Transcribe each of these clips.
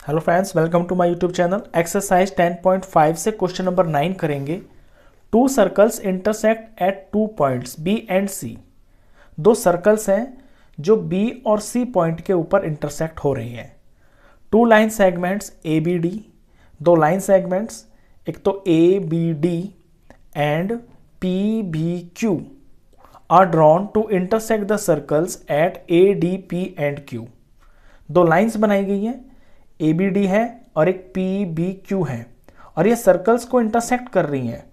Hello friends, welcome to my YouTube channel. Exercise 10.5 से question number 9 करेंगे। Two circles intersect at two points B and C. दो circles हैं जो B और C point के ऊपर इंटरसेक्ट हो रही हैं। Two line segments A B D, दो लाइन सेगमेंट्स, एक तो A B D and P B Q are drawn to intersect the circles at A D P and Q. दो लाइंस बनाई गई हैं, ए बी डी है और एक पी बी क्यू है, और ये सर्कल्स को इंटरसेक्ट कर रही हैं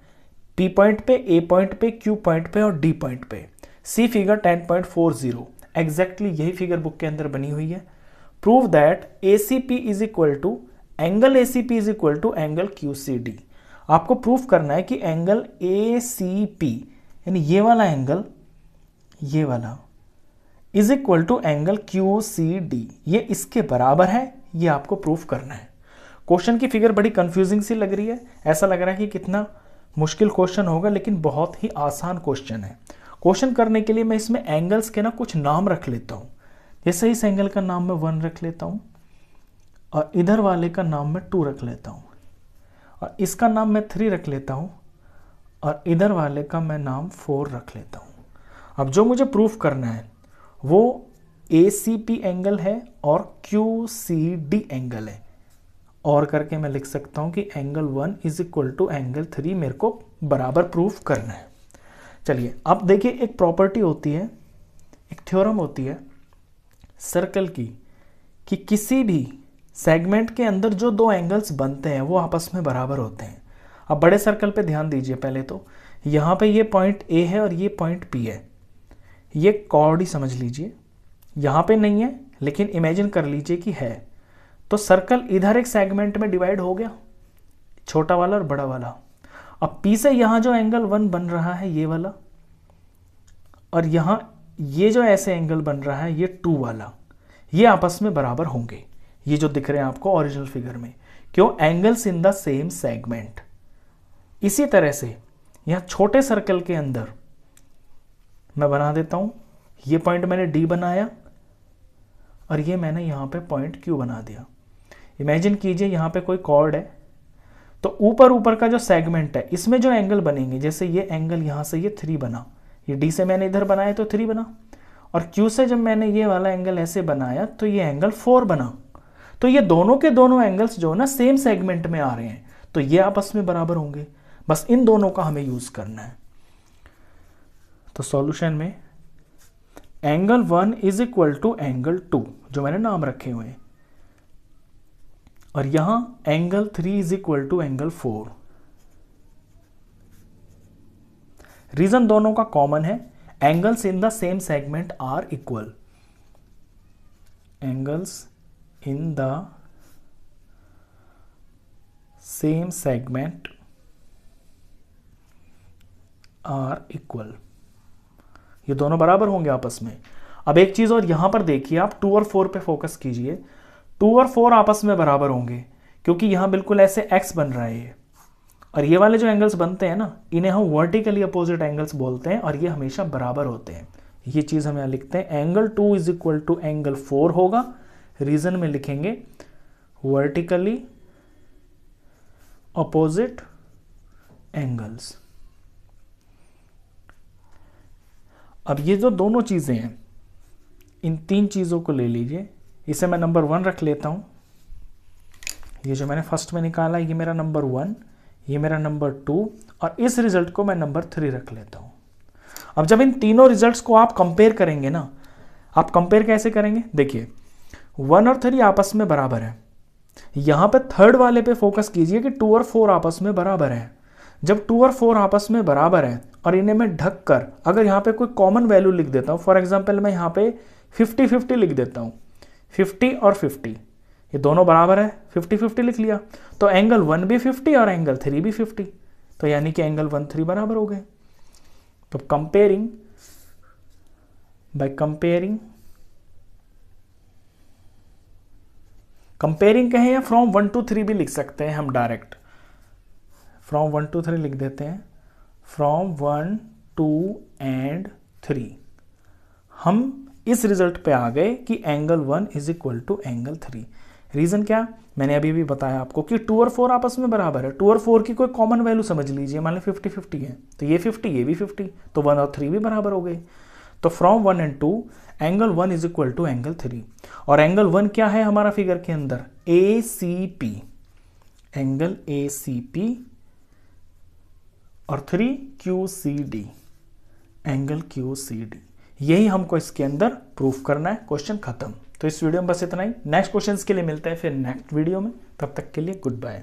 पी पॉइंट पे, ए पॉइंट पे, क्यू पॉइंट पे और डी पॉइंट पे। सी फिगर 10.40 एग्जैक्टली यही फिगर बुक के अंदर बनी हुई है। Prove that A C P is equal to angle A C P is equal to angle Q C D. आपको प्रूफ करना है कि एंगल ए सी पी यानी ये वाला एंगल, ये वाला, is equal to angle Q C D, ये इसके बराबर है। ये आपको प्रूफ करना है। क्वेश्चन की फिगर बड़ी कंफ्यूजिंग सी लग रही है, ऐसा लग रहा है कि कितना मुश्किल क्वेश्चन होगा, लेकिन बहुत ही आसान क्वेश्चन है। क्वेश्चन करने के लिए मैं इसमें एंगल्स के ना कुछ नाम रख लेता हूँ। जैसे इस एंगल का नाम मैं 1 रख लेता हूँ, और इधर वाले का नाम मैं 2 रख लेता हूँ, और इसका नाम मैं 3 रख लेता हूँ, और इधर वाले का मैं नाम 4 रख लेता हूँ। अब जो मुझे प्रूफ करना है वो ए सी पी एंगल है और क्यू सी डी एंगल है, और करके मैं लिख सकता हूँ कि angle 1 is equal to angle 3 मेरे को बराबर प्रूफ करना है। चलिए अब देखिए, एक प्रॉपर्टी होती है, एक थ्योरम होती है सर्कल की, कि किसी भी सेगमेंट के अंदर जो दो एंगल्स बनते हैं वो आपस में बराबर होते हैं। अब बड़े सर्कल पे ध्यान दीजिए। पहले तो यहाँ पे ये पॉइंट ए है और ये पॉइंट पी है, ये कॉर्ड ही समझ लीजिए। यहाँ पे नहीं है लेकिन इमेजिन कर लीजिए कि है, तो सर्कल इधर एक सेगमेंट में डिवाइड हो गया, छोटा वाला और बड़ा वाला। अब पी से यहाँ जो एंगल 1 बन रहा है ये वाला, और यहाँ ये जो ऐसे एंगल बन रहा है ये 2 वाला, ये आपस में बराबर होंगे। ये जो दिख रहे हैं आपको ओरिजिनल फिगर में, क्यों? Angles in the same segment. इसी तरह से यहाँ छोटे सर्कल के अंदर मैं बना देता हूं, ये पॉइंट मैंने डी बनाया और ये मैंने यहाँ पे पॉइंट क्यू बना दिया। इमेजिन कीजिए यहाँ पे कोई कॉर्ड है, तो ऊपर ऊपर का जो सेगमेंट है इसमें जो एंगल बनेंगे, जैसे ये एंगल यहाँ से ये 3 बना, ये डी से मैंने इधर बनाया तो 3 बना, और क्यू से जब मैंने ये वाला एंगल ऐसे बनाया तो ये एंगल 4 बना। तो ये दोनों के दोनों एंगल्स जो है ना सेम सेगमेंट में आ रहे हैं, तो ये आपस में बराबर होंगे। बस इन दोनों का हमें यूज करना है। तो सॉल्यूशन में angle 1 is equal to angle 2 जो मैंने नाम रखे हुए हैं, और यहां angle 3 is equal to angle 4। Reason दोनों का कॉमन है, angles in the same segment are equal. Angles in the same segment are equal, ये दोनों बराबर होंगे आपस में। अब एक चीज और यहां पर देखिए, आप 2 और 4 पे फोकस कीजिए। 2 और 4 आपस में बराबर होंगे क्योंकि यहां बिल्कुल ऐसे x बन रहा है ये, और ये वाले जो एंगल्स बनते हैं ना, इन्हें हम वर्टिकली अपोजिट एंगल्स बोलते हैं, और ये हमेशा बराबर होते हैं। ये चीज हम यहां लिखते हैं, angle 2 is equal to angle 4 होगा। रीजन में लिखेंगे वर्टिकली अपोजिट एंगल्स। अब ये जो दोनों चीजें हैं, इन 3 चीजों को ले लीजिए। इसे मैं नंबर 1 रख लेता हूं। ये जो मैंने फर्स्ट में निकाला ये मेरा नंबर 1, ये मेरा नंबर 2, और इस रिजल्ट को मैं नंबर 3 रख लेता हूं। अब जब इन तीनों रिजल्ट्स को आप कंपेयर करेंगे ना, आप कंपेयर कैसे करेंगे? देखिए 1 और 3 आपस में बराबर है। यहां पे थर्ड वाले पे फोकस कीजिए कि 2 और 4 आपस में बराबर है। जब 2 और 4 आपस में बराबर है और इन्हें मैं ढक कर अगर यहाँ पे कोई कॉमन वैल्यू लिख देता हूँ, फॉर एग्जांपल मैं यहाँ पे 50-50 लिख देता हूँ, 50 और 50, ये दोनों बराबर है, 50-50 लिख लिया, तो एंगल 1 भी 50 और एंगल 3 भी 50, तो यानी कि एंगल 1, 3 बराबर हो गए। तो कंपेयरिंग, बाय कंपेयरिंग कहें या फ्रॉम 1 to 3 भी लिख सकते हैं हम डायरेक्ट। फ्रॉम 1 to 3 लिख देते हैं, फ्रॉम 1, 2 एंड 3। हम इस रिजल्ट पे आ गए कि angle 1 is equal to angle 3। Reason क्या, मैंने अभी भी बताया आपको कि 2 और 4 आपस में बराबर है। 2 और 4 की कोई कॉमन वैल्यू समझ लीजिए, मान लो 50-50 है, तो ये 50 ये भी 50, तो 1 और 3 भी बराबर हो गए। तो from 1 and 2 angle 1 is equal to angle 3। और एंगल 1 क्या है हमारा फिगर के अंदर, ACP, एंगल ACP, और 3 QCD, एंगल QCD। यही हमको इसके अंदर प्रूफ करना है। क्वेश्चन खत्म। तो इस वीडियो में बस इतना ही। नेक्स्ट क्वेश्चंस के लिए मिलते हैं फिर नेक्स्ट वीडियो में। तब तक के लिए गुड बाय।